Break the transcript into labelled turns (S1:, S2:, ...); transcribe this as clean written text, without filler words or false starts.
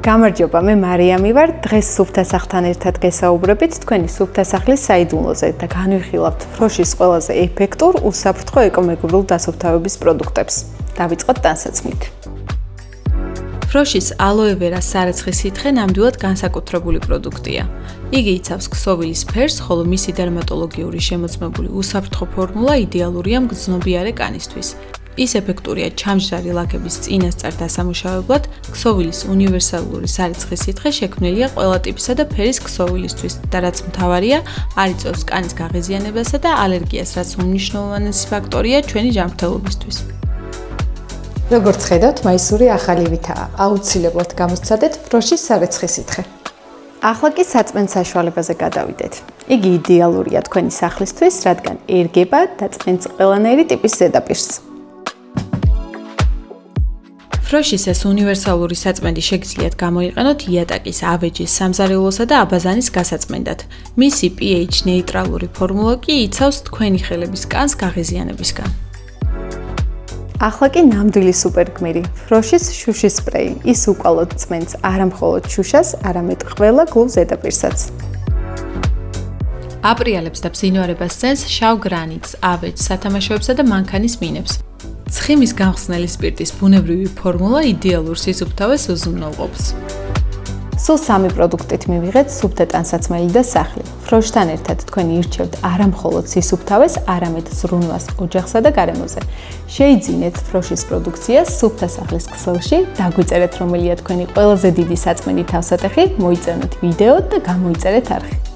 S1: გამარჯობა, მე მარიამი ვარ. დღეს სუფთა სახთან ერთად გესაუბრებით თქვენი სუფთა სახლის საიდუმლოზე და განვიხილავთ ფროშის ყველაზე ეფექტურ, უსაფრთხო ეკომეგობრულ დასუფთავების პროდუქტებს. დავიწყოთ ტანსაცმლით. ფროშის ალოე ვერას სარეცხის სითხე ნამდვილად განსაკუთრებული პროდუქტია. იგი იცავს ქსოვილის ფერს, ხოლო მისი დერმატოლოგიური შემოწმებული უსაფრთხო ფორმულა იდეალურია მგრძნობიარე კანისთვის. ის ეფექტურია ჩამჯდარი ლაქების წინასწარ დასამუშავებლად, ქსოვილის უნივერსალური სარეცხის სითხე შექმნილია ყველა ტიპისა და ფერის ქსოვილისთვის და რაც მთავარია, არ იწვევს კანის გაღიზიანებასა და ალერგიას, რაც უმნიშვნელოვანესი ფაქტორია ჩვენი ჯანმრთელობისთვის.
S2: როგორც ხედავთ, მაისური ახალი ვითაა. აუცილებლად გამოსცადეთ ფროშის სარეცხის სითხე.
S1: ახლა კი საწმენ საშუალებაზე გადავიდეთ. იგი იდეალურია თქვენი სახლისთვის, რადგან ერგება დაწყენწყელანაირი ტიპის ზედაპირს. ფროშის ეს უნივერსალური საწმენდი შეგიძლიათ გამოიყენოთ იატაკის, ავეჯის, სამზარეულოსა და აბაზანის გასაწმენდად. მისი pH ნეიტრალური ფორმულა კი იცავს თქვენი ხელების კანს გაღიზიანებისგან. ახლა კი ნამდვილი სუპერგმირი, ფროშის შუშის სპრეი. ის უკვალოდ წმენს არა მხოლოდ შუშას, არამედ ყველა გლუვ ზედაპირსაც. აპრიალებს და ბზინვარებას წენს შავ გრანიტს, ავეჯს, სათამაშოებსა და მანქანის მინებს. ცხიმის გამხსნელი სპირტის ბუნებრივი ფორმულა იდეალურ სისუფთავეს უზრუნველყოფს. სულ 3 პროდუქტით მივიღეთ სუფთა ტანსაცმელი და სახლი. ფროშთან ერთად თქვენ ირჩევთ არა მხოლოდ სისუფთავეს, არამედ ზრუნვას ოჯახსა და გარემოზე. შეიძინეთ ფროშის პროდუქცია სუფთა სახლის ქსელში, დაგვიწერეთ რომელია თქვენი ყველაზე დიდი საწმენდი თავსატეხი, მოიწონეთ ვიდეო და გამოიწერეთ არხი.